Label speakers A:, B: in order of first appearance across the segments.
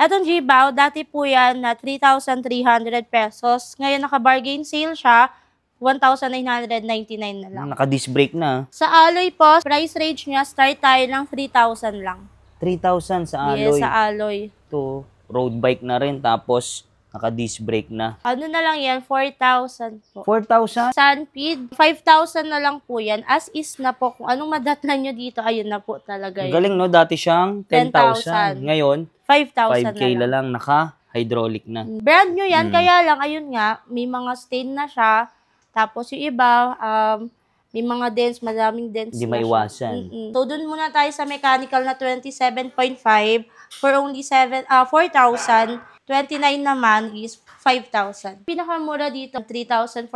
A: Etong G-Bow, dati po yan na 3,300 pesos. Ngayon naka-bargain sale siya, 1,999 na lang.
B: Naka-disc brake na.
A: Sa alloy po, price range niya, start tayo ng 3,000 lang.
B: 3,000 sa alloy.
A: Yes, sa alloy.
B: Ito, road bike na rin, tapos naka-disc brake na.
A: Ano na lang yan, 4,000 po.
B: 4,000?
A: Sunpeed, 5,000 na lang po yan. As is na po, kung anong madatnan nyo dito, ayun na po talaga yun.
B: Galing, no? Dati siyang 10,000. Ngayon,
A: 5,000
B: 5K na lang, naka-hydraulic na.
A: Brand nyo yan, kaya lang, ayun nga, may mga stain na siya. Tapos yung iba, may mga dents, maraming dents.
B: Hindi maiwasan.
A: So, dun muna tayo sa mechanical na 27.5 for only 4,000. 29 naman is 5,000. Pinakamura dito, 3,499.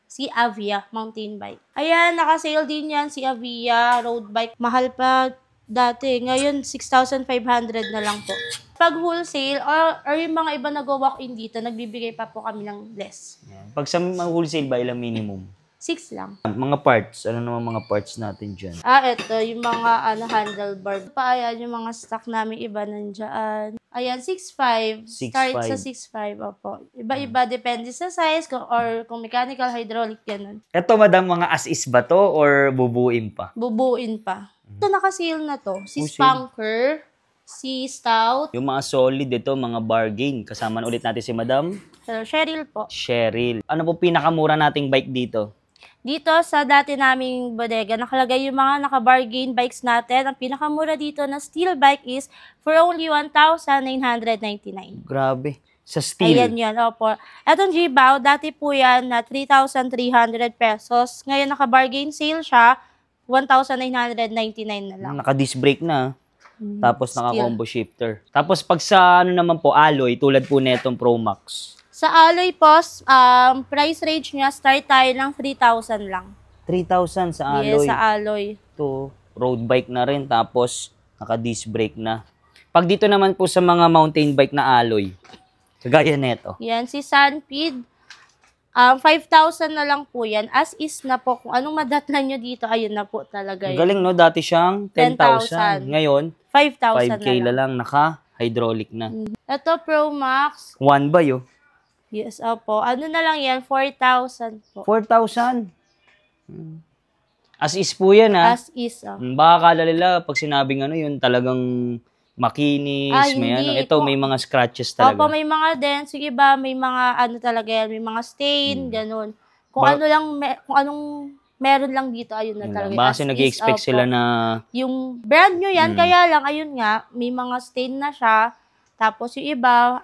A: Si Avia mountain bike. Ayan, naka-sale din yan si Avia road bike. Mahal pa dati. Ngayon, 6,500 na lang po. Pag wholesale or yung mga iba nag-walk-in dito, nagbibigay pa po kami ng less.
B: Pag sa wholesale ba, ilang minimum?
A: 6 lang.
B: Mga parts. Ano naman mga parts natin dyan?
A: Ito, yung mga handlebar. Ayan, yung mga stock namin iba nandyan. Ayan, 6.5. Start sa 6.5, opo. Iba-iba, depende sa size or kung mechanical, hydraulic, ganun.
B: Ito, madam, mga as-is ba to or bubuin pa?
A: Bubuin pa. Ito, naka-sale na to. Si Spunker, si Stout.
B: Yung mga solid ito, mga bargain. Kasama na ulit natin si madam.
A: Cheryl po.
B: Cheryl. Ano po pinakamura nating bike dito?
A: Dito sa dati naming bodega, nakalagay yung mga naka-bargain bikes natin. Ang pinakamura dito na steel bike is for only 1,999.
B: Grabe. Sa steel.
A: Ayan yan, opo. Etong G-Bow, dati po yan na 3,300 pesos. Ngayon naka-bargain sale siya, 1,999 na lang.
B: Naka-disc brake na. Tapos naka-combo shifter. Tapos pag sa ano naman po, alloy, tulad po netong Pro Max.
A: Sa alloy po, price range niya, start tayo ng 3,000 lang.
B: 3,000 sa alloy?
A: Yes, sa alloy.
B: Ito, road bike na rin, tapos naka-disc brake na. Pag dito naman po sa mga mountain bike na alloy, kagaya neto.
A: Yan, si Sunpeed, 5,000 na lang po yan. As is na po, kung anong madatnan nyo dito, ayun na po talaga yun.
B: Galing, no? Dati siyang 10,000. Ngayon,
A: 5,000
B: 5K na lang, naka-hydraulic na.
A: Ito, Pro Max.
B: One ba yun?
A: Yes, opo. Ano na lang yan? 4,000 po.
B: 4,000? As is po yan, ha?
A: As is,
B: Baka akala nila, pag sinabing ano yun, talagang makinis, may ano. Ito, may mga scratches talaga.
A: Opo, may mga dents. Yung iba, may mga ano talaga yan, may mga stain, ganun. Kung ano lang, kung anong meron lang dito, ayun na talaga.
B: Baka nag-expect sila na...
A: Yung brand nyo yan, kaya lang, ayun nga, may mga stain na siya. Tapos yung iba,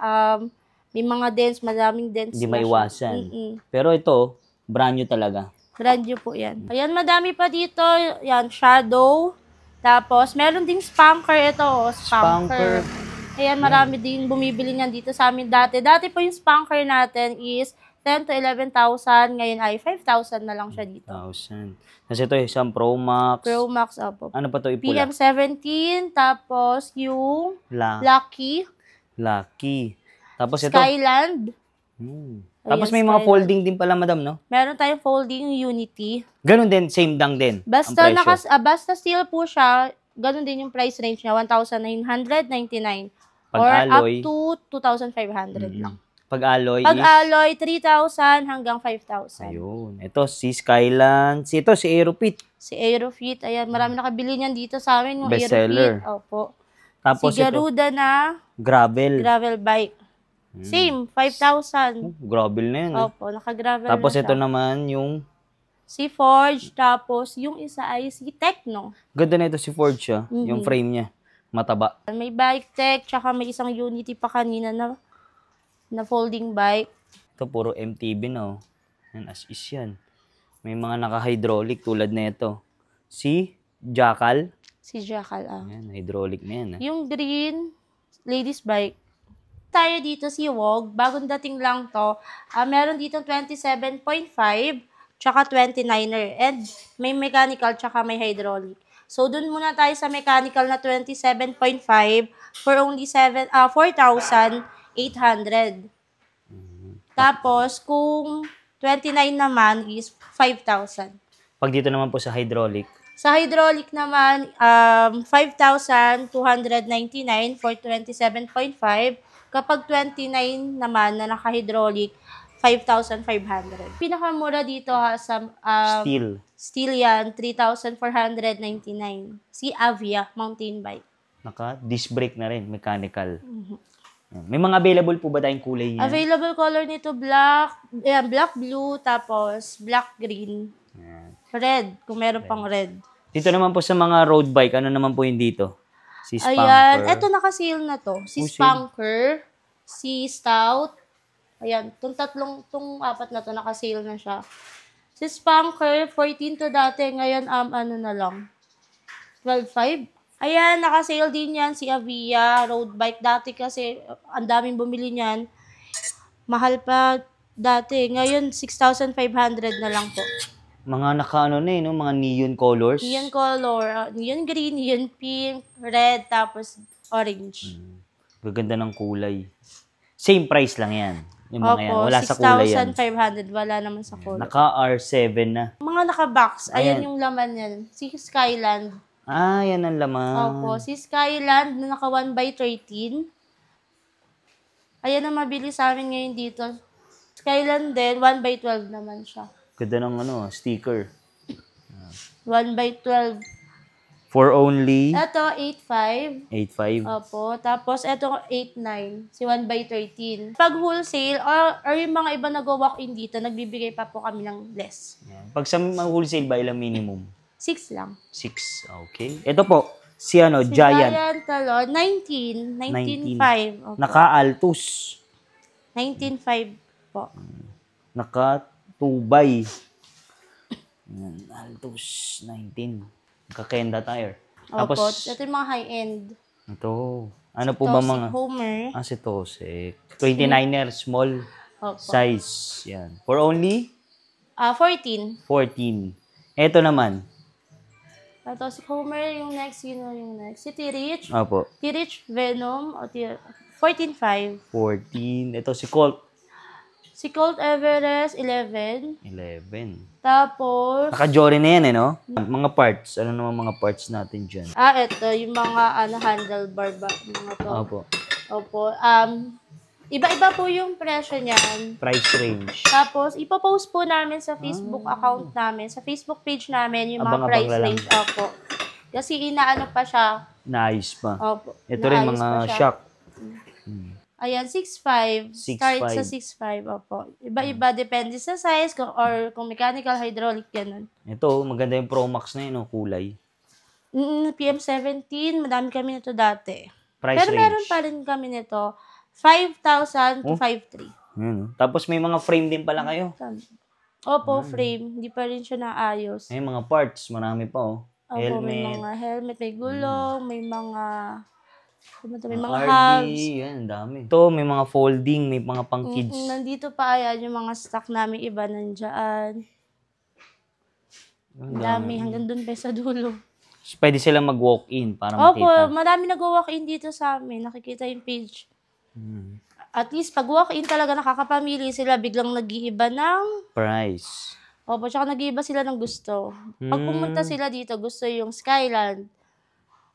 A: may mga dents, maraming dents.
B: Hindi maiwasan. Pero ito, brand new talaga.
A: Brand new po yan. Ayan, madami pa dito. Yan, Shadow. Tapos, meron ding Spunker ito. Spunker. Ayan, marami din bumibili niyan dito sa amin dati. Dati po yung Spunker natin is 10,000 to 11,000. Ngayon ay 5,000 na lang siya dito.
B: 5,000. Kasi ito isang Pro Max.
A: Pro Max, opo.
B: Ano pa ito ipula?
A: PM17. Tapos, yung Lucky.
B: Tapos ito?
A: Skyland.
B: Tapos may mga folding din pala, madam, no?
A: Meron tayong folding Unity.
B: Ganun din, same lang din.
A: Basta, basta steel po siya, ganun din yung price range niya, 1,999. Or alloy, up to 2,500 lang.
B: Pag-alloy
A: Pag-alloy, 3,000 hanggang 5,000.
B: Ayun. Ito, si Skyland. Ito, si Aerofit.
A: Si Aerofit. Ayan, marami nakabili niyan dito sa amin. Yung
B: bestseller.
A: Aerofit. Opo.
B: Tapos
A: si Garuda na
B: gravel
A: bike. Same, 5,000.
B: Gravel na yan.
A: Opo, naka-gravel
B: tapos
A: na siya.
B: Ito naman yung...
A: Si Forge, tapos yung isa ay si Tecno.
B: Ganda na ito si Forge siya. Yung frame niya. Mataba.
A: May bike tech, tsaka may isang Unity pa kanina na folding bike.
B: Ito, puro MTB na. Yan, as is yan. May mga naka-hydraulic tulad na ito. Si Jackal.
A: Si Jackal,
B: Yan, hydraulic na yan.
A: Yung green, ladies bike. Tayo dito si Wog, bagong dating lang to. Meron dito 27.5, tsaka 29er. And may mechanical, tsaka may hydraulic. So, dun muna tayo sa mechanical na 27.5 for only 4,800. Tapos, kung 29 naman is 5,000.
B: Pag dito naman po sa hydraulic,
A: Sa hydraulic naman, 5,299 for 27.5. Kapag 29 naman na naka-hydraulic, 5,500. Pinakamura dito sa steel yan, 3,499. Si Avia mountain bike.
B: Naka-disc brake na rin, mechanical. May mga available po ba tayong kulay niyan?
A: Available color nito, black, black blue, tapos black green.
B: Yan.
A: Red, kung meron pang red.
B: Dito naman po sa mga road bike, ano naman po yung dito? Si Spunker.
A: Ayan, eto naka-sale na to. Si
B: Oh,
A: Spunker, si Stout. Ayan, tong apat na to naka-sale na siya. Si Spunker, 14 to dati. Ngayon, ano na lang, 12.5. Ayan, naka-sale din yan si Avia road bike. Dati kasi, ang daming bumili niyan. Mahal pa dati. Ngayon, 6,500 na lang po.
B: Mga naka-ano na no? Mga neon colors.
A: Neon color, neon green, neon pink, red, tapos orange.
B: Gaganda ng kulay. Same price lang yan. Yung mga yan. Wala sa kulay yan.
A: 6,500. Wala naman sa color.
B: Naka-R7 na.
A: Mga naka-box. Ayan
B: Ayan.
A: yung laman yan. Si Skyland.
B: Yan ang laman.
A: Opo. Si Skyland na naka 1x13. Ayan ang mabili sa amin ngayon dito. Skyland din, 1x12 naman siya.
B: Ganda ng sticker.
A: 1x12.
B: For only
A: Ito, 8.5.
B: 8.5.
A: Opo. Tapos, ito, 8.9. Si 1x13. Pag wholesale, or yung mga iba nag-walk-in dito, nagbibigay pa po kami ng less.
B: Pag sa mga wholesale ba, ilang minimum?
A: 6 lang.
B: 6. Okay. Ito po, si
A: Si
B: Giant.
A: Talon, 19. 19.5. Opo.
B: Naka-Altus.
A: 19.5 po.
B: Naka-Tubay. Altus 19. Naka-Kenda tire.
A: Opo.
B: Tapos,
A: Ito yung mga high-end.
B: ito. Ano po ba
A: Toxic
B: mga?
A: Homer.
B: Si Tosek. 29er small
A: Opo.
B: size. Yan. For only
A: 14.
B: 14. Ito naman.
A: Toxic Homer, yung next, yung next. Si T-Rich.
B: Opo.
A: T-Rich Venom, 14.5.
B: 14. Ito si Colt.
A: Si Colt Everest, 11.
B: 11.
A: Tapos,
B: Naka-Jory na yan no? Mga parts. Ano naman mga parts natin dyan?
A: ito, yung mga handlebar ba? Mga to.
B: Opo.
A: Opo. Iba-iba po yung presyo niyan.
B: Price range.
A: Tapos, ipopost po namin sa Facebook account namin, sa Facebook page namin, yung mga
B: Abang-abang
A: price
B: na lang.
A: range. Opo. Kasi inaano pa siya.
B: Nice pa.
A: Opo.
B: Ito rin
A: naayos
B: mga
A: pa siya.
B: shock.
A: Ayan, 6.5. Start
B: 6.5.
A: sa 6.5. Opo. Iba-iba, depende sa size, or kung mechanical, hydraulic, ganun.
B: Ito, maganda yung Pro Max na yun, kulay.
A: PM17, madami kami nito dati.
B: Price
A: Pero
B: range.
A: meron pa rin kami nito, 5,000 to 5,300.
B: Tapos may mga frame din pala kayo.
A: Opo, frame. Hindi pa rin siya naayos.
B: May mga parts, marami pa
A: Opo, may
B: Helmet.
A: mga helmet, may gulong, may mga
B: RD,
A: hubs.
B: yan, dami. Ito, may mga folding, may mga pang kids.
A: Nandito pa ayan yung mga stock namin iba nandyan. Ang dami, hanggang dun pa sa dulo.
B: Pwede silang mag-walk-in para
A: Opo,
B: makita.
A: marami nag-walk-in dito sa amin. Nakikita yung page. At least, pag walk-in talaga nakakapamili sila, biglang nag-iiba ng...
B: Price.
A: Opo, tsaka nag-iiba sila ng gusto. Pag pumunta sila dito, gusto yung Skyland.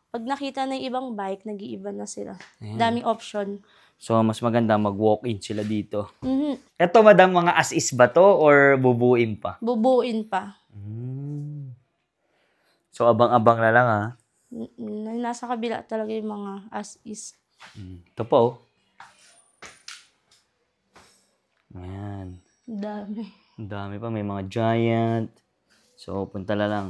A: Pag nakita na yung ibang bike, nag-iiba na sila. Daming option.
B: So, mas maganda mag-walk-in sila dito.
A: Mhm.
B: Ito, madam, mga as-is ba to or bubuin pa?
A: Bubuin pa.
B: So, abang-abang na lang, ha?
A: Nasa kabila talaga yung mga as-is.
B: Ito po. Ayan.
A: Dami.
B: Ang dami pa. May mga Giant. So, punta na lang.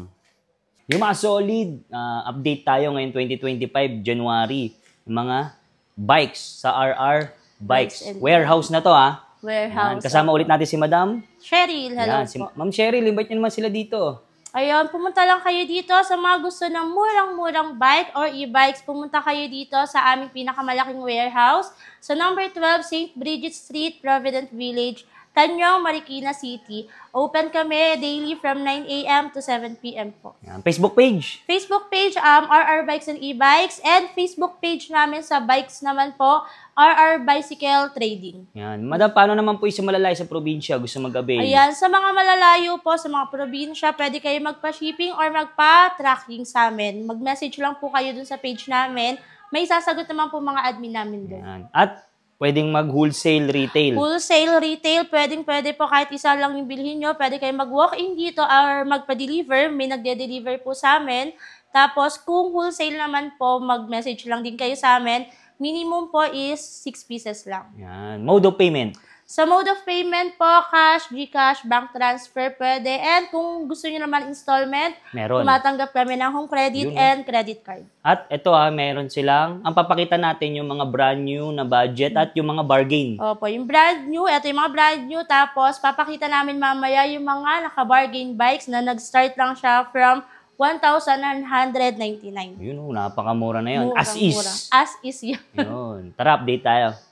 B: Yung mga solid, update tayo ngayon 2025, January. Yung mga bikes sa RR Bikes.
A: Bikes and
B: Warehouse na to, ha?
A: Warehouse.
B: Ayan. Kasama ulit natin si Madam.
A: Cheryl, hello
B: Ayan, si
A: po.
B: Ma'am Cheryl, invite niyo naman sila dito.
A: Ayun, pumunta lang kayo dito sa mga gusto ng murang-murang bike or e-bikes. Pumunta kayo dito sa aming pinakamalaking warehouse sa number 12 St. Bridget Street, Provident Village, Tanyong, Marikina City. Open kami daily from 9 a.m. to 7 p.m. po.
B: Yan. Facebook page.
A: Facebook page, RR Bikes and E-Bikes. And Facebook page namin sa bikes naman po, RR Bicycle Trading.
B: Yan. Madam, paano naman po yung malalay sa probinsya gusto mag-avail?
A: Ayan, sa mga malalayo po, sa mga probinsya, pwede kayo magpa-shipping or magpa-tracking sa amin. Mag-message lang po kayo dun sa page namin. May sasagot naman po mga admin namin dun.
B: Yan. At pwedeng mag-wholesale retail.
A: Wholesale, retail, pwede po kahit isa lang yung bilhin nyo. Pwede kayo mag-walk-in dito or magpa-deliver. May nagde-deliver po sa amin. Tapos, kung wholesale naman po, mag-message lang din kayo sa amin. Minimum po is 6 pieces lang.
B: Yan. Mode of payment.
A: Sa mode of payment po, cash, GCash, bank transfer, pwede. And kung gusto nyo naman installment,
B: Meron.
A: tumatanggap kami ng home credit
B: Yun,
A: and credit card.
B: At ito meron silang, ang papakita natin yung mga brand new na budget at yung mga bargain.
A: Opo, yung brand new, ito yung mga brand new. Tapos, papakita namin mamaya yung mga naka-bargain bikes na nag-start lang siya from 1,999.
B: Yun napakamura na yun. As is.
A: As is yun.
B: Yun. Tara, update tayo.